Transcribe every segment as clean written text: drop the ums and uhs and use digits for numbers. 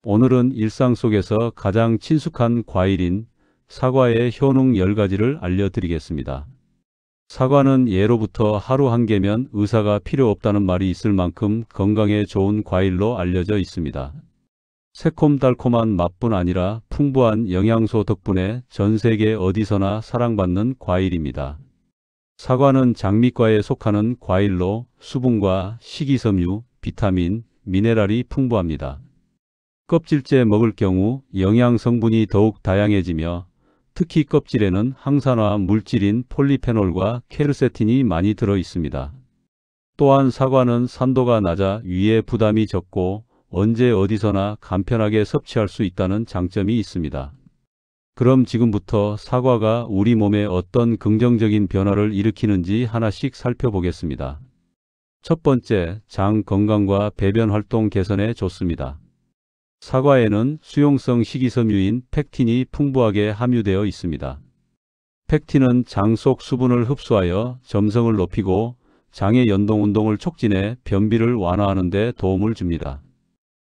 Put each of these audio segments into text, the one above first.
오늘은 일상 속에서 가장 친숙한 과일인 사과의 효능 10가지를 알려드리겠습니다. 사과는 예로부터 하루 한 개면 의사가 필요 없다는 말이 있을 만큼 건강에 좋은 과일로 알려져 있습니다. 새콤달콤한 맛뿐 아니라 풍부한 영양소 덕분에 전 세계 어디서나 사랑받는 과일입니다. 사과는 장미과에 속하는 과일로 수분과 식이섬유, 비타민, 미네랄이 풍부합니다. 껍질째 먹을 경우 영양 성분이 더욱 다양해지며 특히 껍질에는 항산화 물질인 폴리페놀과 케르세틴이 많이 들어 있습니다. 또한 사과는 산도가 낮아 위에 부담이 적고 언제 어디서나 간편하게 섭취할 수 있다는 장점이 있습니다. 그럼 지금부터 사과가 우리 몸에 어떤 긍정적인 변화를 일으키는지 하나씩 살펴보겠습니다. 첫 번째, 장 건강과 배변 활동 개선에 좋습니다. 사과에는 수용성 식이섬유인 펙틴이 풍부하게 함유되어 있습니다. 펙틴은 장 속 수분을 흡수하여 점성을 높이고 장의 연동 운동을 촉진해 변비를 완화하는 데 도움을 줍니다.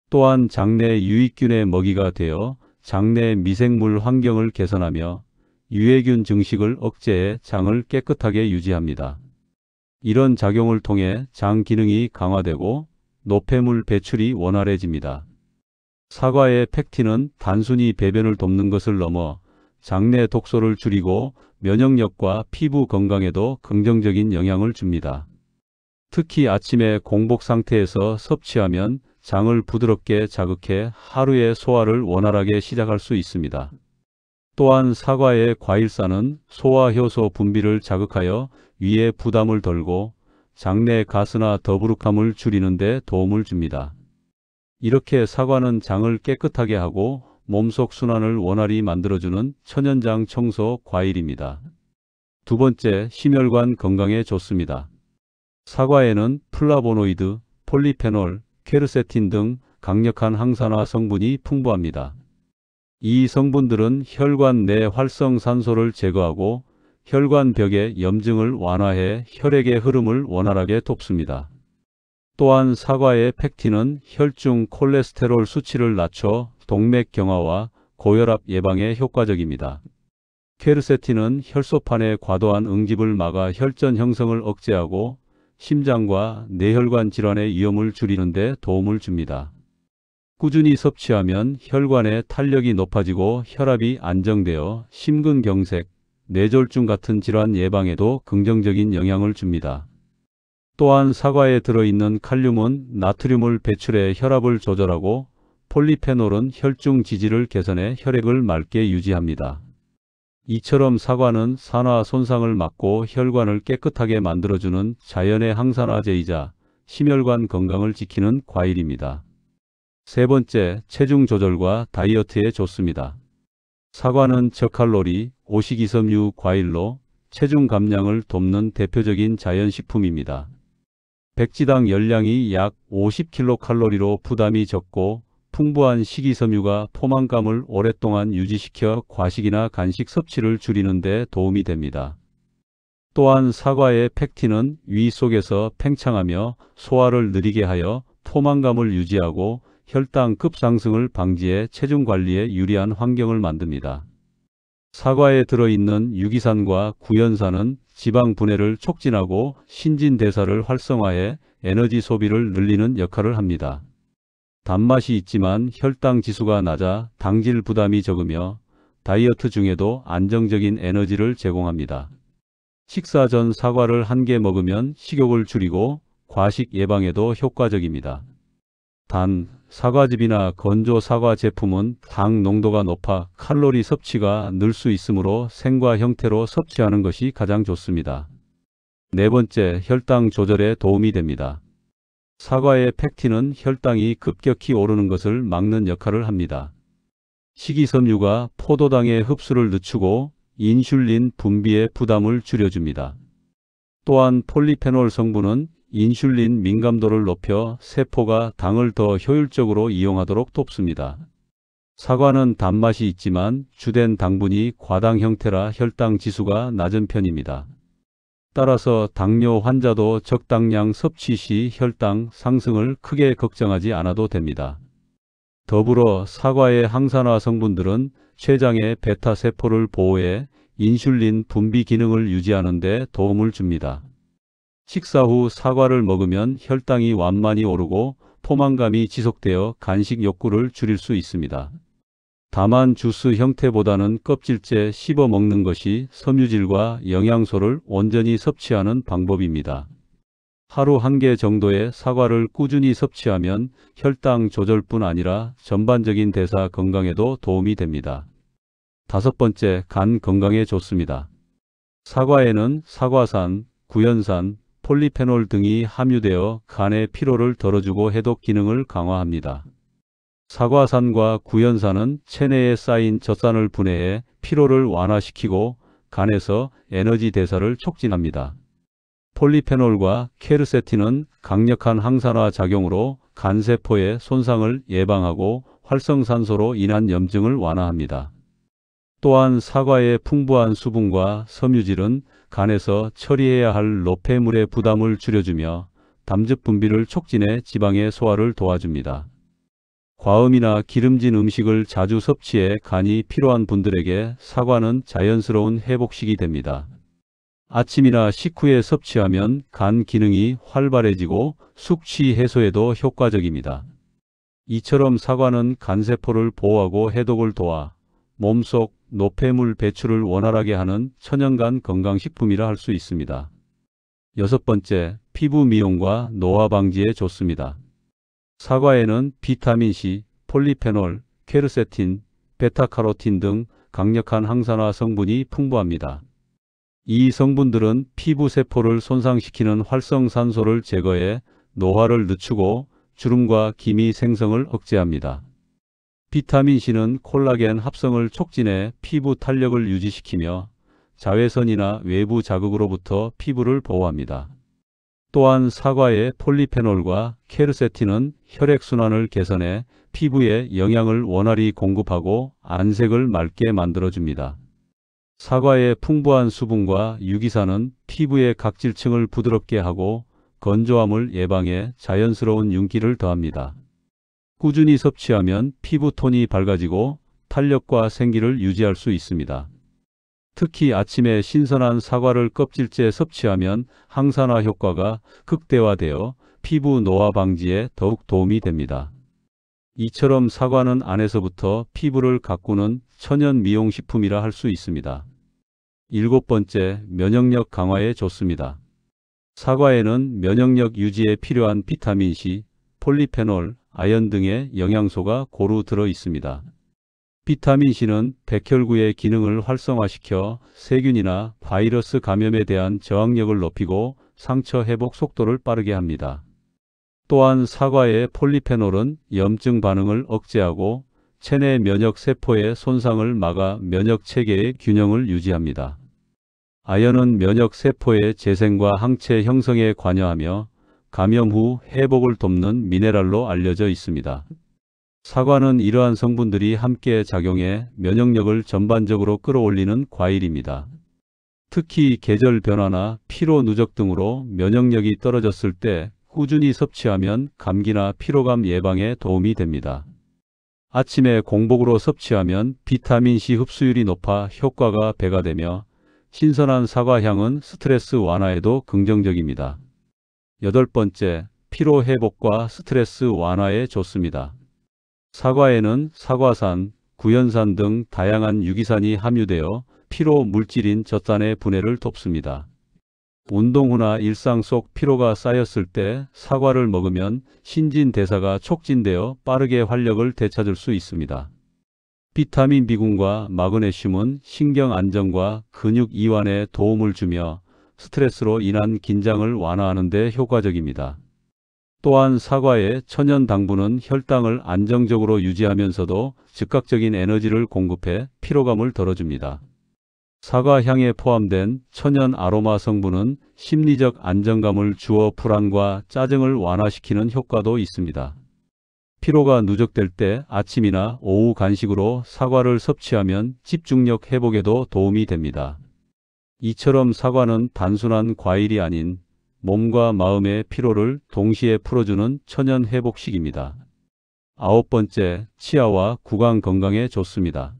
또한 장내 유익균의 먹이가 되어 장내 미생물 환경을 개선하며 유해균 증식을 억제해 장을 깨끗하게 유지합니다. 이런 작용을 통해 장 기능이 강화되고 노폐물 배출이 원활해집니다. 사과의 펙틴은 단순히 배변을 돕는 것을 넘어 장내 독소를 줄이고 면역력과 피부 건강에도 긍정적인 영향을 줍니다. 특히 아침에 공복 상태에서 섭취하면 장을 부드럽게 자극해 하루의 소화를 원활하게 시작할 수 있습니다. 또한 사과의 과일산은 소화효소 분비를 자극하여 위에 부담을 덜고 장내 가스나 더부룩함을 줄이는 데 도움을 줍니다. 이렇게 사과는 장을 깨끗하게 하고 몸속 순환을 원활히 만들어주는 천연장 청소 과일입니다. 두 번째, 심혈관 건강에 좋습니다. 사과에는 플라보노이드, 폴리페놀, 케르세틴 등 강력한 항산화 성분이 풍부합니다. 이 성분들은 혈관 내 활성산소를 제거하고 혈관벽의 염증을 완화해 혈액의 흐름을 원활하게 돕습니다. 또한 사과의 펙틴은 혈중 콜레스테롤 수치를 낮춰 동맥 경화와 고혈압 예방에 효과적입니다. 케르세틴은 혈소판의 과도한 응집을 막아 혈전 형성을 억제하고 심장과 뇌혈관 질환의 위험을 줄이는 데 도움을 줍니다. 꾸준히 섭취하면 혈관의 탄력이 높아지고 혈압이 안정되어 심근경색, 뇌졸중 같은 질환 예방에도 긍정적인 영향을 줍니다. 또한 사과에 들어있는 칼륨은 나트륨을 배출해 혈압을 조절하고 폴리페놀은 혈중 지지를 개선해 혈액을 맑게 유지합니다. 이처럼 사과는 산화 손상을 막고 혈관을 깨끗하게 만들어주는 자연의 항산화제이자 심혈관 건강을 지키는 과일입니다. 세 번째, 체중 조절과 다이어트에 좋습니다. 사과는 저칼로리, 오식이섬유 과일로 체중 감량을 돕는 대표적인 자연식품입니다. 백지당 열량이 약 50kcal로 부담이 적고 풍부한 식이섬유가 포만감을 오랫동안 유지시켜 과식이나 간식 섭취를 줄이는 데 도움이 됩니다. 또한 사과의 펙틴은 위 속에서 팽창하며 소화를 느리게 하여 포만감을 유지하고 혈당 급상승을 방지해 체중 관리에 유리한 환경을 만듭니다. 사과에 들어있는 유기산과 구연산은 지방 분해를 촉진하고 신진대사를 활성화해 에너지 소비를 늘리는 역할을 합니다. 단맛이 있지만 혈당 지수가 낮아 당질 부담이 적으며 다이어트 중에도 안정적인 에너지를 제공합니다. 식사 전 사과를 한 개 먹으면 식욕을 줄이고 과식 예방에도 효과적입니다. 단, 사과즙이나 건조 사과 제품은 당 농도가 높아 칼로리 섭취가 늘 수 있으므로 생과 형태로 섭취하는 것이 가장 좋습니다. 네 번째, 혈당 조절에 도움이 됩니다. 사과의 펙틴은 혈당이 급격히 오르는 것을 막는 역할을 합니다. 식이섬유가 포도당의 흡수를 늦추고 인슐린 분비의 부담을 줄여줍니다. 또한 폴리페놀 성분은 인슐린 민감도를 높여 세포가 당을 더 효율적으로 이용하도록 돕습니다. 사과는 단맛이 있지만 주된 당분이 과당 형태라 혈당 지수가 낮은 편입니다. 따라서 당뇨 환자도 적당량 섭취 시 혈당 상승을 크게 걱정하지 않아도 됩니다. 더불어 사과의 항산화 성분들은 췌장의 베타 세포를 보호해 인슐린 분비 기능을 유지하는 데 도움을 줍니다. 식사 후 사과를 먹으면 혈당이 완만히 오르고 포만감이 지속되어 간식 욕구를 줄일 수 있습니다. 다만 주스 형태보다는 껍질째 씹어 먹는 것이 섬유질과 영양소를 온전히 섭취하는 방법입니다. 하루 1개 정도의 사과를 꾸준히 섭취하면 혈당 조절뿐 아니라 전반적인 대사 건강에도 도움이 됩니다. 5번째, 간 건강에 좋습니다. 사과에는 사과산, 구연산, 폴리페놀 등이 함유되어 간의 피로를 덜어주고 해독 기능을 강화합니다. 사과산과 구연산은 체내에 쌓인 젖산을 분해해 피로를 완화시키고 간에서 에너지 대사를 촉진합니다. 폴리페놀과 케르세틴은 강력한 항산화 작용으로 간세포의 손상을 예방하고 활성산소로 인한 염증을 완화합니다. 또한 사과의 풍부한 수분과 섬유질은 간에서 처리해야 할 노폐물의 부담을 줄여주며 담즙 분비를 촉진해 지방의 소화를 도와줍니다. 과음이나 기름진 음식을 자주 섭취해 간이 피로한 분들에게 사과는 자연스러운 회복식이 됩니다. 아침이나 식후에 섭취하면 간 기능이 활발해지고 숙취 해소에도 효과적입니다. 이처럼 사과는 간세포를 보호하고 해독을 도와 몸속 노폐물 배출을 원활하게 하는 천연간 건강식품이라 할 수 있습니다. 6번째, 피부 미용과 노화 방지에 좋습니다. 사과에는 비타민C, 폴리페놀, 케르세틴, 베타카로틴 등 강력한 항산화 성분이 풍부합니다. 이 성분들은 피부 세포를 손상시키는 활성산소를 제거해 노화를 늦추고 주름과 기미 생성을 억제합니다. 비타민C는 콜라겐 합성을 촉진해 피부 탄력을 유지시키며 자외선이나 외부 자극으로부터 피부를 보호합니다. 또한 사과의 폴리페놀과 케르세틴은 혈액순환을 개선해 피부에 영양을 원활히 공급하고 안색을 맑게 만들어줍니다. 사과의 풍부한 수분과 유기산은 피부의 각질층을 부드럽게 하고 건조함을 예방해 자연스러운 윤기를 더합니다. 꾸준히 섭취하면 피부톤이 밝아지고 탄력과 생기를 유지할 수 있습니다. 특히 아침에 신선한 사과를 껍질째 섭취하면 항산화 효과가 극대화되어 피부 노화 방지에 더욱 도움이 됩니다. 이처럼 사과는 안에서부터 피부를 가꾸는 천연 미용식품이라 할 수 있습니다. 7번째, 면역력 강화에 좋습니다. 사과에는 면역력 유지에 필요한 비타민C, 폴리페놀, 아연 등의 영양소가 고루 들어 있습니다. 비타민C는 백혈구의 기능을 활성화시켜 세균이나 바이러스 감염에 대한 저항력을 높이고 상처 회복 속도를 빠르게 합니다. 또한 사과의 폴리페놀은 염증 반응을 억제하고 체내 면역 세포의 손상을 막아 면역 체계의 균형을 유지합니다. 아연은 면역 세포의 재생과 항체 형성에 관여하며 감염 후 회복을 돕는 미네랄로 알려져 있습니다. 사과는 이러한 성분들이 함께 작용해 면역력을 전반적으로 끌어올리는 과일입니다. 특히 계절 변화나 피로 누적 등으로 면역력이 떨어졌을 때 꾸준히 섭취하면 감기나 피로감 예방에 도움이 됩니다. 아침에 공복으로 섭취하면 비타민C 흡수율이 높아 효과가 배가 되며 신선한 사과 향은 스트레스 완화에도 긍정적입니다. 8번째, 피로 회복과 스트레스 완화에 좋습니다. 사과에는 사과산, 구연산 등 다양한 유기산이 함유되어 피로 물질인 젖산의 분해를 돕습니다. 운동 후나 일상 속 피로가 쌓였을 때 사과를 먹으면 신진대사가 촉진되어 빠르게 활력을 되찾을 수 있습니다. 비타민 B군과 마그네슘은 신경 안정과 근육 이완에 도움을 주며 스트레스로 인한 긴장을 완화하는 데 효과적입니다. 또한 사과의 천연 당분은 혈당을 안정적으로 유지하면서도 즉각적인 에너지를 공급해 피로감을 덜어줍니다. 사과 향에 포함된 천연 아로마 성분은 심리적 안정감을 주어 불안과 짜증을 완화시키는 효과도 있습니다. 피로가 누적될 때 아침이나 오후 간식으로 사과를 섭취하면 집중력 회복에도 도움이 됩니다. 이처럼 사과는 단순한 과일이 아닌 몸과 마음의 피로를 동시에 풀어주는 천연 회복식입니다. 9번째, 치아와 구강 건강에 좋습니다.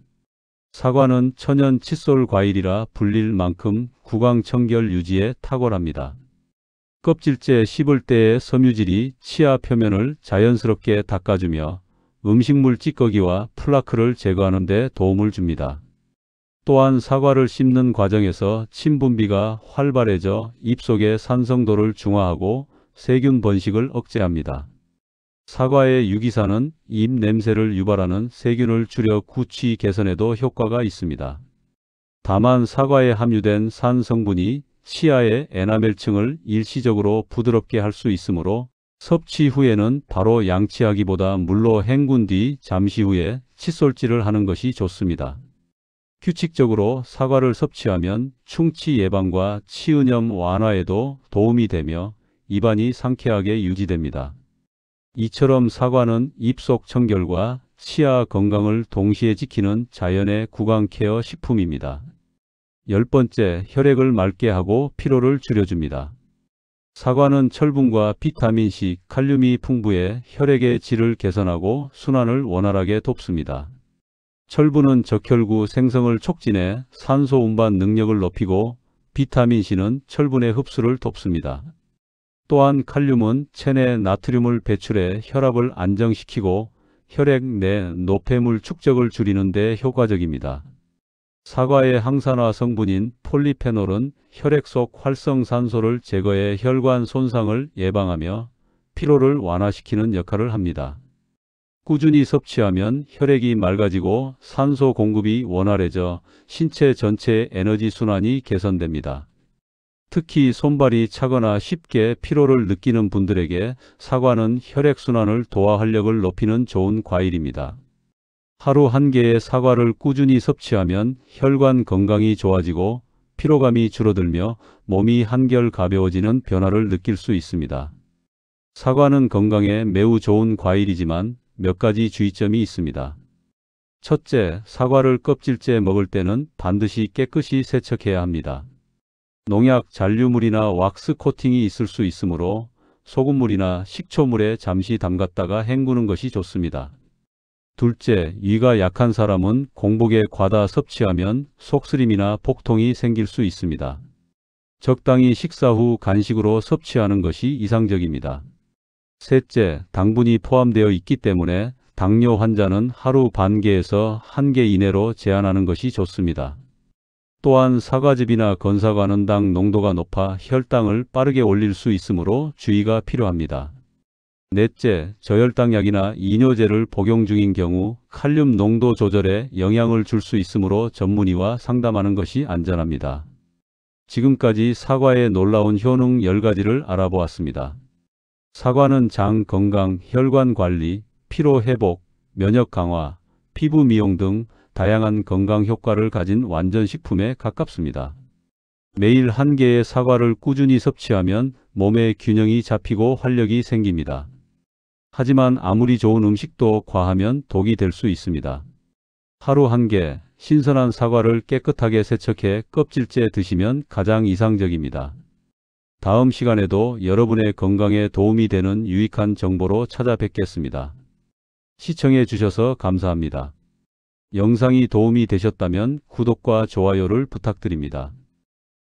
사과는 천연 칫솔 과일이라 불릴 만큼 구강 청결 유지에 탁월합니다. 껍질째 씹을 때의 섬유질이 치아 표면을 자연스럽게 닦아주며 음식물 찌꺼기와 플라크를 제거하는 데 도움을 줍니다. 또한 사과를 씹는 과정에서 침 분비가 활발해져 입속의 산성도를 중화하고 세균 번식을 억제합니다. 사과의 유기산은 입 냄새를 유발하는 세균을 줄여 구취 개선에도 효과가 있습니다. 다만 사과에 함유된 산 성분이 치아의 에나멜층을 일시적으로 부드럽게 할 수 있으므로 섭취 후에는 바로 양치하기보다 물로 헹군 뒤 잠시 후에 칫솔질을 하는 것이 좋습니다. 규칙적으로 사과를 섭취하면 충치 예방과 치은염 완화에도 도움이 되며 입안이 상쾌하게 유지됩니다. 이처럼 사과는 입속 청결과 치아 건강을 동시에 지키는 자연의 구강 케어 식품입니다. 10번째, 혈액을 맑게 하고 피로를 줄여줍니다. 사과는 철분과 비타민C, 칼륨이 풍부해 혈액의 질을 개선하고 순환을 원활하게 돕습니다. 철분은 적혈구 생성을 촉진해 산소 운반 능력을 높이고 비타민C는 철분의 흡수를 돕습니다. 또한 칼륨은 체내 나트륨을 배출해 혈압을 안정시키고 혈액 내 노폐물 축적을 줄이는 데 효과적입니다. 사과의 항산화 성분인 폴리페놀은 혈액 속 활성산소를 제거해 혈관 손상을 예방하며 피로를 완화시키는 역할을 합니다. 꾸준히 섭취하면 혈액이 맑아지고 산소 공급이 원활해져 신체 전체의 에너지 순환이 개선됩니다. 특히 손발이 차거나 쉽게 피로를 느끼는 분들에게 사과는 혈액순환을 도와 활력을 높이는 좋은 과일입니다. 하루 한 개의 사과를 꾸준히 섭취하면 혈관 건강이 좋아지고 피로감이 줄어들며 몸이 한결 가벼워지는 변화를 느낄 수 있습니다. 사과는 건강에 매우 좋은 과일이지만 몇 가지 주의점이 있습니다. 첫째, 사과를 껍질째 먹을 때는 반드시 깨끗이 세척해야 합니다. 농약, 잔류물이나 왁스 코팅이 있을 수 있으므로 소금물이나 식초물에 잠시 담갔다가 헹구는 것이 좋습니다. 둘째, 위가 약한 사람은 공복에 과다 섭취하면 속쓰림이나 복통이 생길 수 있습니다. 적당히 식사 후 간식으로 섭취하는 것이 이상적입니다. 셋째, 당분이 포함되어 있기 때문에 당뇨 환자는 하루 반 개에서 1개 이내로 제한하는 것이 좋습니다. 또한 사과즙이나 건사과는 당 농도가 높아 혈당을 빠르게 올릴 수 있으므로 주의가 필요합니다. 넷째, 저혈당약이나 이뇨제를 복용 중인 경우 칼륨 농도 조절에 영향을 줄 수 있으므로 전문의와 상담하는 것이 안전합니다. 지금까지 사과의 놀라운 효능 10가지를 알아보았습니다. 사과는 장 건강, 혈관 관리, 피로 회복, 면역 강화, 피부 미용 등 다양한 건강 효과를 가진 완전 식품에 가깝습니다. 매일 1개의 사과를 꾸준히 섭취하면 몸의 균형이 잡히고 활력이 생깁니다. 하지만 아무리 좋은 음식도 과하면 독이 될 수 있습니다. 하루 1개, 신선한 사과를 깨끗하게 세척해 껍질째 드시면 가장 이상적입니다. 다음 시간에도 여러분의 건강에 도움이 되는 유익한 정보로 찾아뵙겠습니다. 시청해 주셔서 감사합니다. 영상이 도움이 되셨다면 구독과 좋아요를 부탁드립니다.